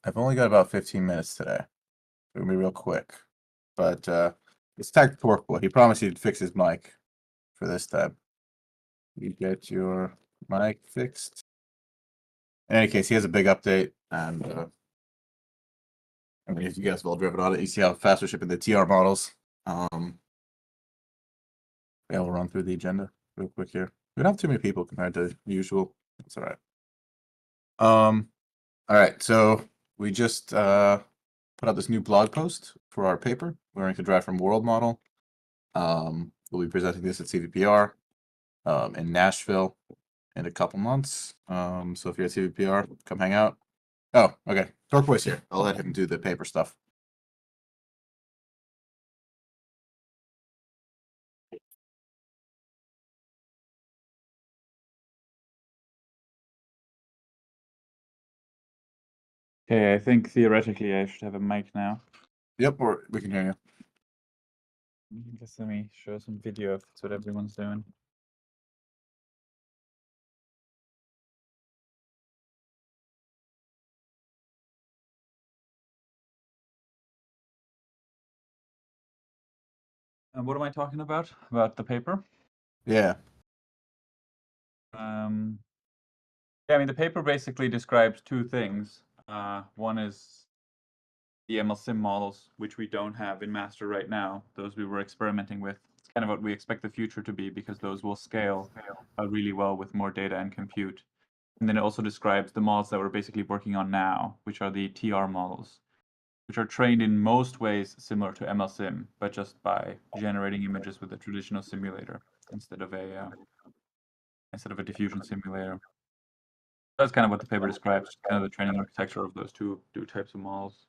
I've only got about 15 minutes today. It'll be real quick. But it's tagged Torquil. He promised he'd fix his mic for this time. You get your mic fixed. In any case, he has a big update, and I mean, if you guys have all driven on it, you see how fast we're shipping the TR models. Yeah, we'll run through the agenda real quick here. We don't have too many people compared to usual. It's all right. All right, so we just put out this new blog post for our paper, learning to drive from world model. We'll be presenting this at CVPR in Nashville in a couple months. So if you're at CVPR, come hang out. Oh, okay. Torquil's here. I'll let him do the paper stuff. Okay, I think theoretically I should have a mic now. Yep, or we can hear you. I guess let me show some video if that's what everyone's doing. And what am I talking about? About the paper? Yeah. Yeah, I mean, the paper basically describes two things. One is the MLSIM models, which we don't have in master right now. Those we were experimenting with. It's kind of what we expect the future to be because those will scale really well with more data and compute. And then it also describes the models that we're basically working on now, which are the TR models, which are trained in most ways similar to MLSIM, but just by generating images with a traditional simulator instead of a diffusion simulator. That's kind of what the paper describes, kind of the training architecture of those two types of models.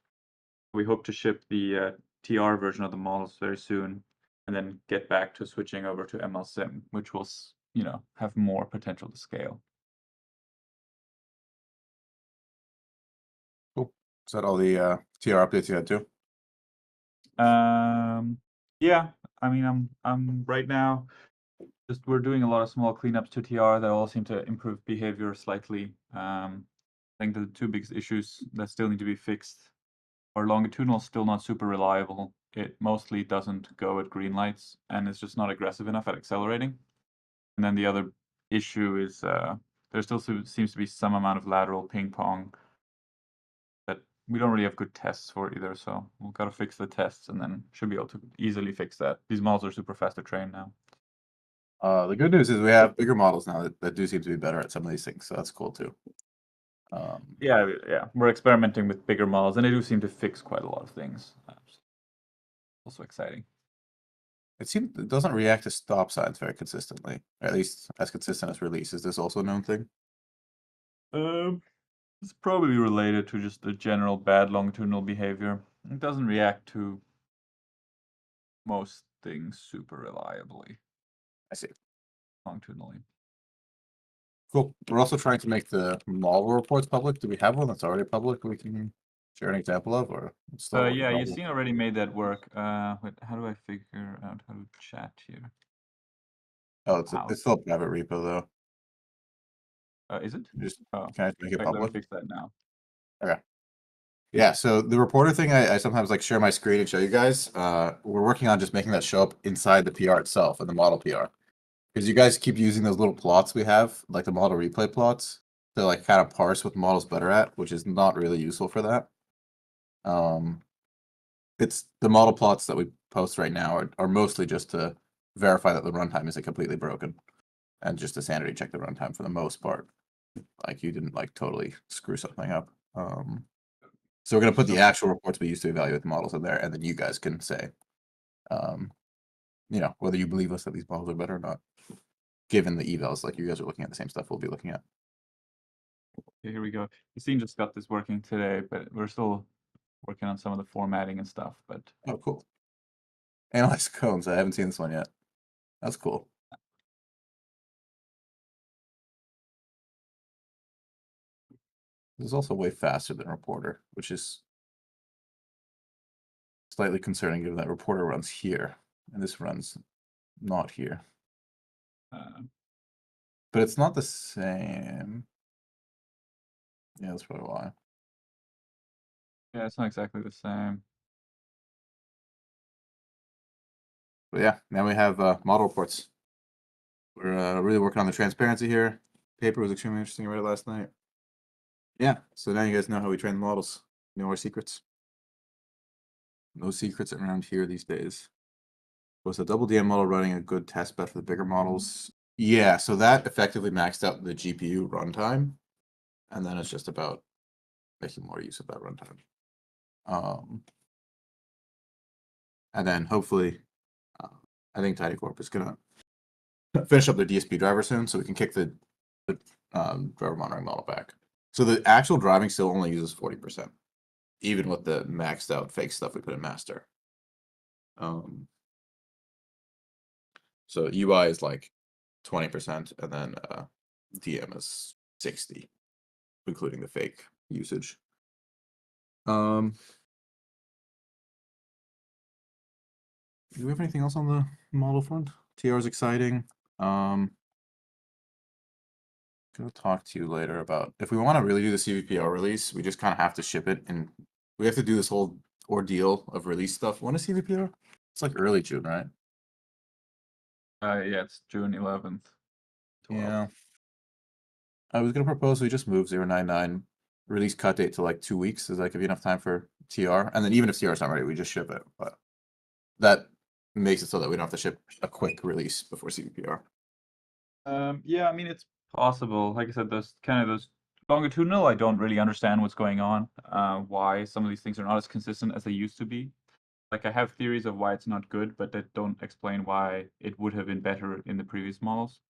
We hope to ship the TR version of the models very soon, and then get back to switching over to MLSIM, which will, have more potential to scale. Cool. Is that all the TR updates you had too? Yeah. I mean, I'm right now. We're doing a lot of small cleanups to TR that all seem to improve behavior slightly. I think the two biggest issues that still need to be fixed are longitudinal still not super reliable. It mostly doesn't go at green lights, and it's just not aggressive enough at accelerating. And then the other issue is there still seems to be some amount of lateral ping pong that we don't really have good tests for either. So we've got to fix the tests, and then should be able to easily fix that. These models are super fast to train now. The good news is we have bigger models now that do seem to be better at some of these things, so that's cool too. Yeah, we're experimenting with bigger models, and they do seem to fix quite a lot of things. Also exciting. It doesn't react to stop signs very consistently, or at least as consistent as release. Is this also a known thing? It's probably related to just the general bad longitudinal behavior. It doesn't react to most things super reliably I see. longitudinally. Cool. We're also trying to make the model reports public. Do we have one that's already public we can share an example of, or it's still Yeah, Yassine already made that work. Wait, how do I figure out how to chat here? Oh, it's still a private repo though. Is it? Just Oh, can I make it wait, let me public? fix that now. Okay. Yeah, so the reporter thing, I sometimes like share my screen and show you guys. We're working on just making that show up inside the PR itself and the model PR. Because you guys keep using those little plots we have, like the model replay plots, to like kind of parse what the model's better at, which is not really useful for that. It's the model plots that we post right now are mostly just to verify that the runtime isn't completely broken, and just to sanity check the runtime for the most part. Like you didn't like totally screw something up. So we're gonna put the actual reports we use to evaluate the models in there, and then you guys can say, whether you believe us that these models are better or not, given the evals. Like you guys are looking at the same stuff we'll be looking at. Okay, here we go. Yassine just got this working today, but we're still working on some of the formatting and stuff. But Oh, cool. Analyze cones. I haven't seen this one yet. That's cool. This is also way faster than Reporter, which is slightly concerning given that Reporter runs here, and this runs not here. But it's not the same. Yeah, that's probably why. Yeah, it's not exactly the same. But yeah, now we have model reports. We're really working on the transparency here. Paper was extremely interesting. I read it last night. Yeah, so now you guys know how we train the models. Know our secrets. No secrets around here these days. Was the double DM model running a good test bed for the bigger models? Yeah, so that effectively maxed out the GPU runtime, and then it's just about making more use of that runtime. And then hopefully, I think Tidycorp is gonna finish up their DSP driver soon, so we can kick the driver monitoring model back. So the actual driving still only uses 40%, even with the maxed out fake stuff we put in master. So UI is like 20%, and then DM is 60, including the fake usage. Do we have anything else on the model front? TR is exciting. Gonna talk to you later about if we want to really do the CVPR release, we just kind of have to ship it, and we have to do this whole ordeal of release stuff. When is CVPR? It's like early June, right? Yeah, it's June 11th. 12th. Yeah. I was gonna propose we just move 099 release cut date to like 2 weeks. Does that give you enough time for TR? And then even if TR is not ready, we just ship it. But that makes it so that we don't have to ship a quick release before CVPR. Yeah, I mean it's possible. Like I said, those longitudinal, I don't really understand what's going on. Why some of these things are not as consistent as they used to be. Like I have theories of why it's not good, but that don't explain why it would have been better in the previous models.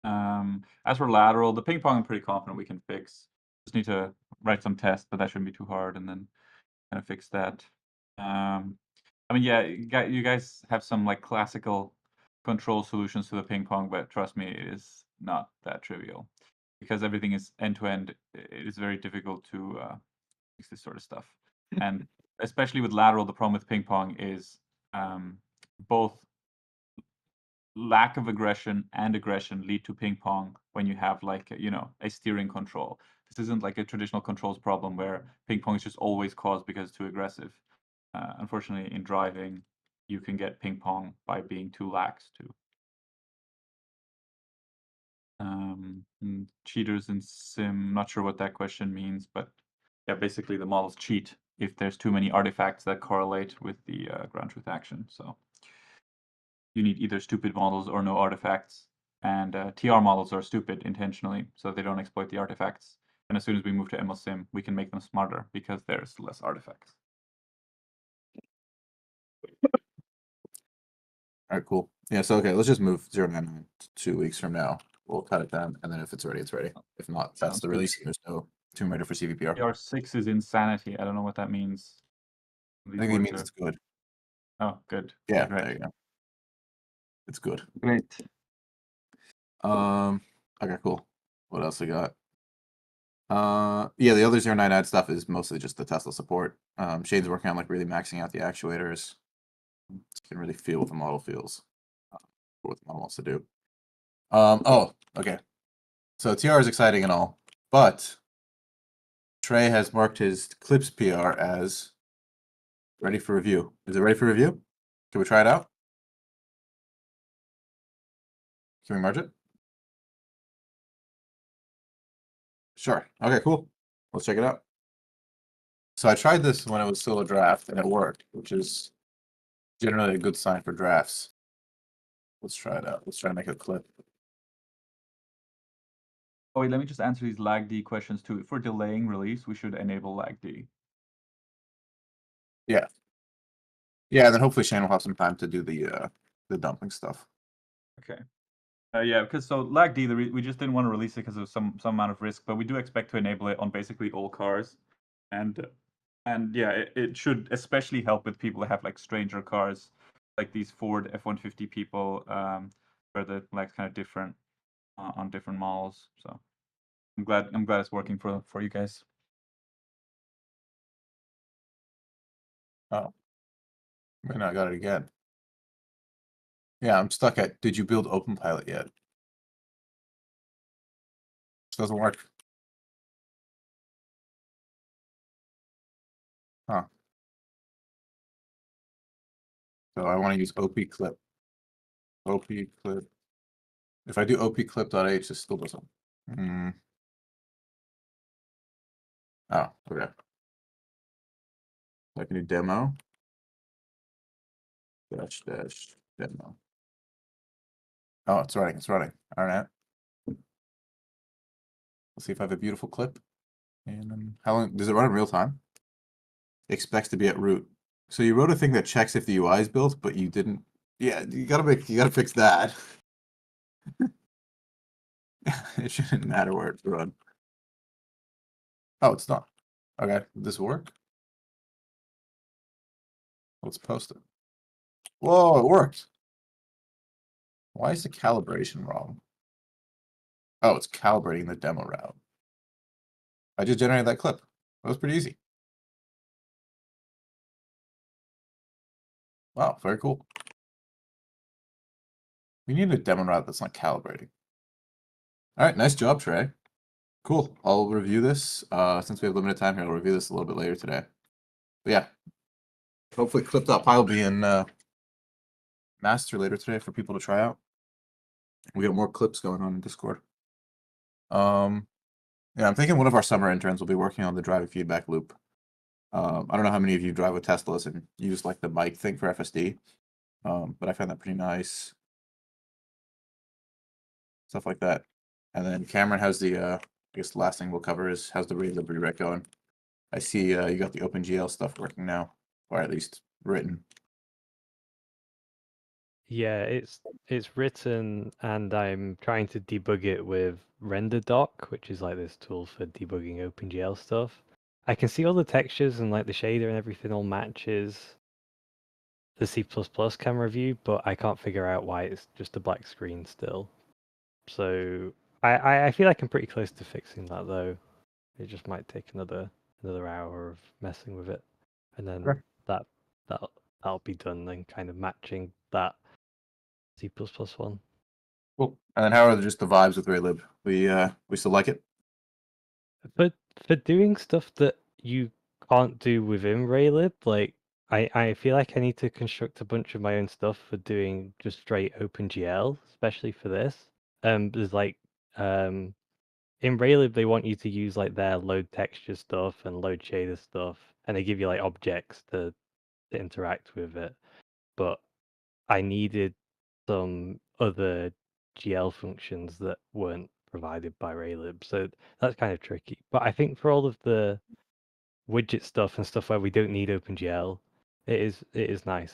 As for lateral, the ping pong I'm pretty confident we can fix. Just need to write some tests, but that shouldn't be too hard, and then kind of fix that. I mean, yeah, you guys have some like classical control solutions to the ping pong, but trust me, it is not that trivial because everything is end to end. It is very difficult to fix this sort of stuff, and especially with lateral, the problem with ping pong is both lack of aggression and aggression lead to ping pong when you have like a steering control. This isn't like a traditional controls problem where ping pong is just always caused because it's too aggressive. Unfortunately, in driving, you can get ping pong by being too lax too. Cheaters in sim, not sure what that question means, but yeah, basically the models cheat if there's too many artifacts that correlate with the ground truth action. So you need either stupid models or no artifacts. And TR models are stupid intentionally, so they don't exploit the artifacts. And as soon as we move to MLSim, we can make them smarter because there's less artifacts. All right, cool. Yeah, so okay, let's just move 099 to 2 weeks from now. We'll cut it down, and then if it's ready, it's ready. If not, that's Sounds the good. release. There's no Tomb Raider for CVPR. TR6 is insanity. I don't know what that means. I These think it words means are. it's good. Oh, good. Yeah, Great. there you go. It's good. Great. Okay, cool. What else we got? Yeah, the other 099 stuff is mostly just the Tesla support. Shane's working on like really maxing out the actuators. You can really feel what the model feels, for what the model wants to do. Oh, okay. So TR is exciting and all, but Trey has marked his Clips PR as ready for review. Is it ready for review? Can we try it out? Can we merge it? Sure. Okay, cool. Let's check it out. So I tried this when it was still a draft and it worked, which is generally a good sign for drafts. Let's try it out. Let's try to make a clip. Oh, wait, let me just answer these lag D questions too. For delaying release, we should enable lag D. Yeah. Yeah, and then hopefully Shane will have some time to do the dumping stuff. Okay. Yeah, because so lag D, we just didn't want to release it because of some amount of risk, but we do expect to enable it on basically all cars, and yeah, it should especially help with people that have like stranger cars, like these Ford F-150 people, where the lag's kind of different on different models. So I'm glad it's working for you guys. Oh, wait, no, I got it again. Yeah, I'm stuck at, did you build OpenPilot yet? This doesn't work. So I want to use op clip. Op clip. If I do op clip.h, this still doesn't. Oh, okay. I can do demo. Dash demo. Oh, it's running. It's running. All right. Let's see if I have a beautiful clip. And how long does it run in real time? Expects to be at root. So you wrote a thing that checks if the UI is built, but you didn't. Yeah, you gotta fix that. It shouldn't matter where it's run. Oh, it's not. Okay, did this work? Let's post it. Whoa, it worked. Why is the calibration wrong? Oh, it's calibrating the demo route. I just generated that clip. That was pretty easy. Wow, very cool. We need a demo route that's not calibrating. All right, nice job, Trey. Cool. I'll review this. Since we have limited time here, I'll review this a little bit later today. But yeah, hopefully clip.py will be in master later today for people to try out. We got more clips going on in Discord. Yeah, I'm thinking one of our summer interns will be working on the driving feedback loop. I don't know how many of you drive with Teslas and use like the mic thing for FSD, but I found that pretty nice. Stuff like that. And then Cameron has the, I guess the last thing we'll cover is how's the Relib rewrite going. I see you got the OpenGL stuff working now, or at least written. Yeah, it's written, and I'm trying to debug it with RenderDoc, which is like this tool for debugging OpenGL stuff. I can see all the textures and like the shader and everything all matches the C++ camera view, but I can't figure out why it's just a black screen still. So I feel like I'm pretty close to fixing that though. It just might take another hour of messing with it, and then Sure. that'll be done. Then kind of matching that C++ one. Cool. And then how are just the vibes with Relib? We still like it? But for doing stuff that you can't do within Raylib, like I feel like I need to construct a bunch of my own stuff for doing just straight OpenGL, especially for this. There's like in Raylib they want you to use like their load texture stuff and load shader stuff, and they give you like objects to interact with it. But I needed some other GL functions that weren't provided by Raylib, so that's kind of tricky. But I think for all of the widget stuff and stuff where we don't need OpenGL, it is nice.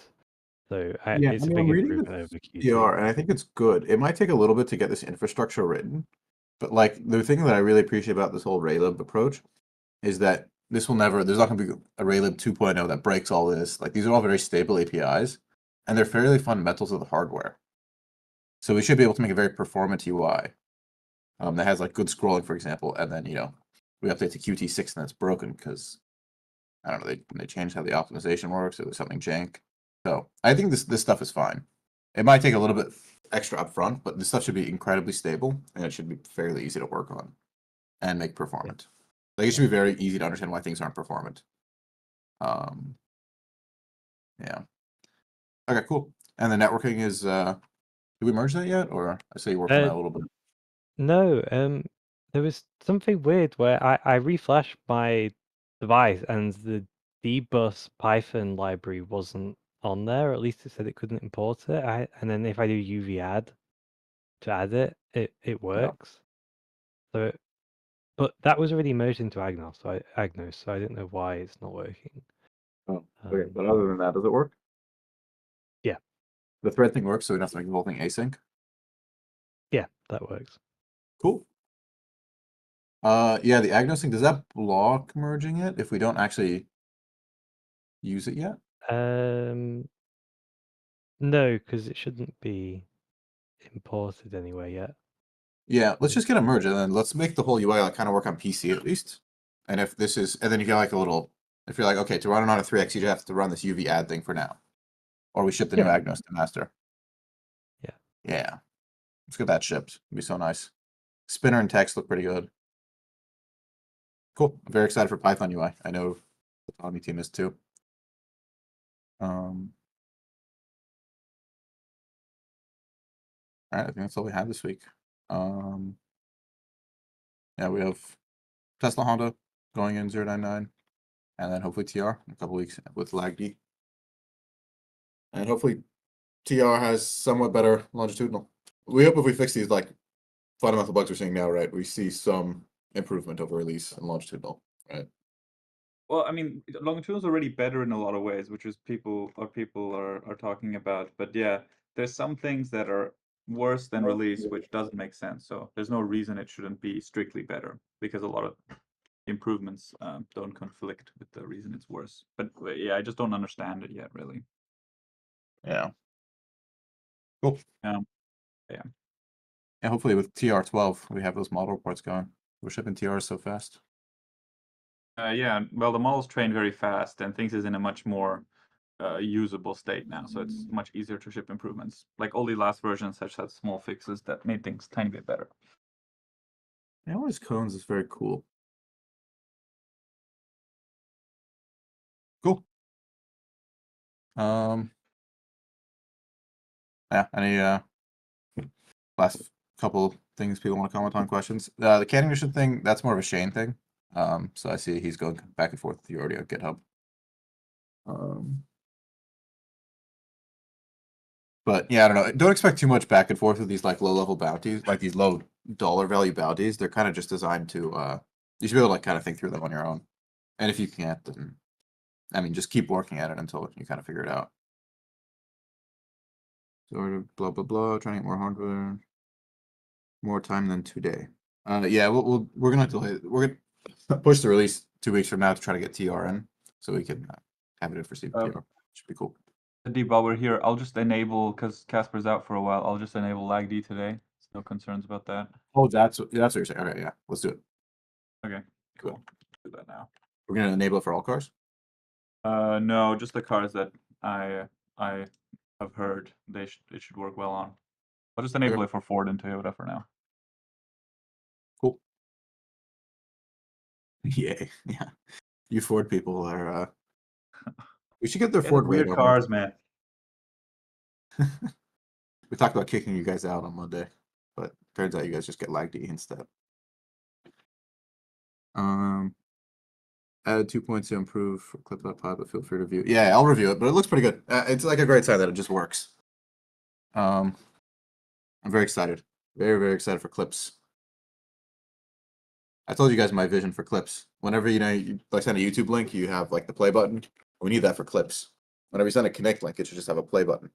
So Yeah, I it's a mean, big I'm reading improvement the over Qt. PR, and I think it's good. It might take a little bit to get this infrastructure written, but like the thing that I really appreciate about this whole Raylib approach is that this will never, there's not going to be a Raylib 2.0 that breaks all this. Like these are all very stable APIs, and they're fairly fundamentals of the hardware. So we should be able to make a very performant UI that has like good scrolling, for example, and then we update to Qt6 and it's broken because I don't know they changed how the optimization works or there's something jank. So I think this stuff is fine. It might take a little bit extra upfront, but this stuff should be incredibly stable and it should be fairly easy to work on and make performant. Like it should be very easy to understand why things aren't performant. Yeah. Okay, cool. And the networking is did we merge that yet? Or I say you worked on that a little bit. No, there was something weird where I reflashed my device and the dbus Python library wasn't on there, or at least it said it couldn't import it. And then if I do UV add to add it, it No. works. So, but that was already merged into Agnos, so I didn't know why it's not working. Oh, okay. But other than that, does it work? Yeah. The thread thing works, so we don't have to make the whole thing async. Yeah, that works. Cool. Yeah, the Agnos thing, does that block merging it if we don't actually use it yet? No, because it shouldn't be imported anywhere yet. Yeah, let's just get a merge and then let's make the whole UI like kind of work on PC at least. And if this is, and then you get like a little, if you're like, okay, to run it on a 3x, you have to run this UV add thing for now. Or we ship the new Yeah. Agnos to master. Yeah. Yeah. Let's get that shipped. It'd be so nice. Spinner and text look pretty good. Cool. I'm very excited for Python UI. I know the Tommy team is too. All right, I think that's all we have this week. Yeah, we have Tesla Honda going in 099, and then hopefully TR in a couple weeks with LagD. And hopefully TR has somewhat better longitudinal. We hope if we fix these like fundamental bugs we're seeing now, right, we see some improvement over release and longitudinal, right? Well, I mean, longitudinal is already better in a lot of ways, which is people are talking about. But yeah, there's some things that are worse than release, which doesn't make sense. So there's no reason it shouldn't be strictly better because a lot of improvements don't conflict with the reason it's worse. But yeah, I just don't understand it yet, really. Yeah. Cool. Yeah. And hopefully with TR12, we have those model reports going. We're shipping TRs so fast. Yeah, well, the model's trained very fast, and things is in a much more usable state now, so it's much easier to ship improvements. Like all the last versions, such had small fixes that made things tiny bit better. Yeah, all these cones is very cool. Cool. Yeah, any last couple things people want to comment on, questions? The canning mission thing, that's more of a Shane thing. So I see he's going back and forth with you already on GitHub. But yeah, I don't know. Don't expect too much back and forth with these like low level bounties, like these low dollar value bounties. They're kind of just designed to you should be able to like kind of think through them on your own. And if you can't, then I mean just keep working at it until you kind of figure it out. Sort of blah blah blah, trying to get more hardware. More time than today. Yeah, we're gonna delay. We're gonna push the release 2 weeks from now to try to get TR in, so we can have it in for CPR. Should be cool. Deep, while we're here, I'll just enable, because Casper's out for a while, I'll just enable LagD today. No concerns about that. Oh, that's what you're saying. Okay, yeah, let's do it. Okay, cool. Do that now. We're gonna enable it for all cars. No, just the cars that I have heard it should work well on. I'll just enable it for Ford and Toyota for now. Cool. Yay, yeah. You Ford people are. We should get their Ford weird radar. cars, man. We talked about kicking you guys out on Monday, but turns out you guys just get LagD instead. Added 2 points to improve for clip.pod, but feel free to review. Yeah, I'll review it, but it looks pretty good. It's like a great sign that it just works. I'm very excited. Very, very excited for clips. I told you guys my vision for clips. Whenever you like send a YouTube link, you have like the play button. We need that for clips. Whenever you send a connect link, it should just have a play button.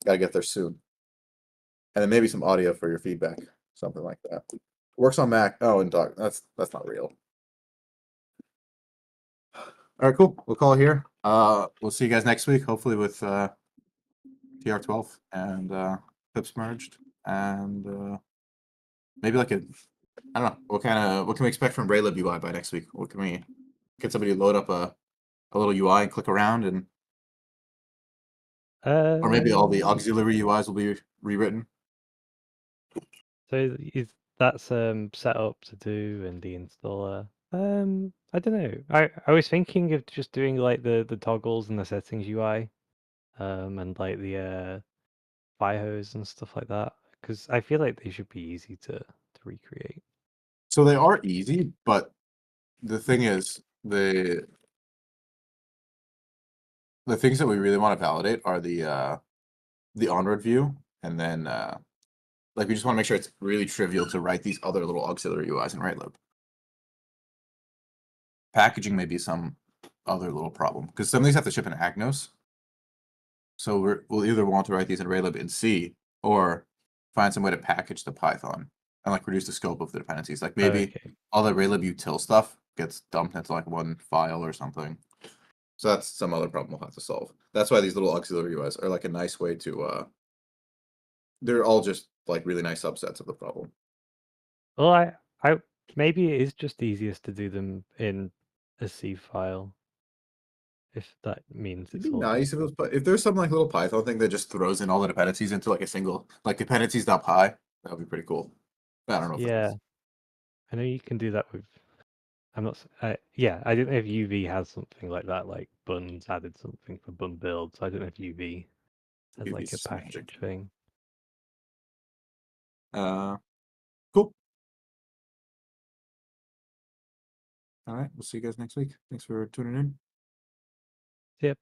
Gotta get there soon. And then maybe some audio for your feedback, something like that. Works on Mac. Oh, and Doc. That's not real. All right, cool. We'll call it here. We'll see you guys next week, hopefully with TR12 and clips merged, and maybe like I don't know what can we expect from Raylib UI by next week? What can we get somebody to load up a little UI and click around, and or maybe all the auxiliary UIs will be rewritten. So that's set up to do in the installer. I don't know. I was thinking of just doing like the toggles and the settings UI, and like the fire hose and stuff like that, because I feel like they should be easy to recreate. So they are easy, but the thing is the things that we really want to validate are the onward view, and then like we just want to make sure it's really trivial to write these other little auxiliary UIs in Raylib. Packaging may be some other little problem because some of these have to ship in Agnos. So we'll either want to write these in Raylib in C or find some way to package the Python and like reduce the scope of the dependencies. Like maybe all the Raylib util stuff gets dumped into like one file or something. So that's some other problem we'll have to solve. That's why these little auxiliary UIs are like a nice way to they're all just like really nice subsets of the problem. Well, I maybe it is just easiest to do them in a C file, if that means It'd it's be all nice if it was, but if there's some like little Python thing that just throws in all the dependencies into like a single like dependencies.py, that would be pretty cool. I don't know. Yeah, I know you can do that with. I'm not. Yeah, I don't know if UV has something like that. Like Bun's added something for Bun build, so I don't know if UV has like a package thing. Cool. All right, we'll see you guys next week. Thanks for tuning in. Yep.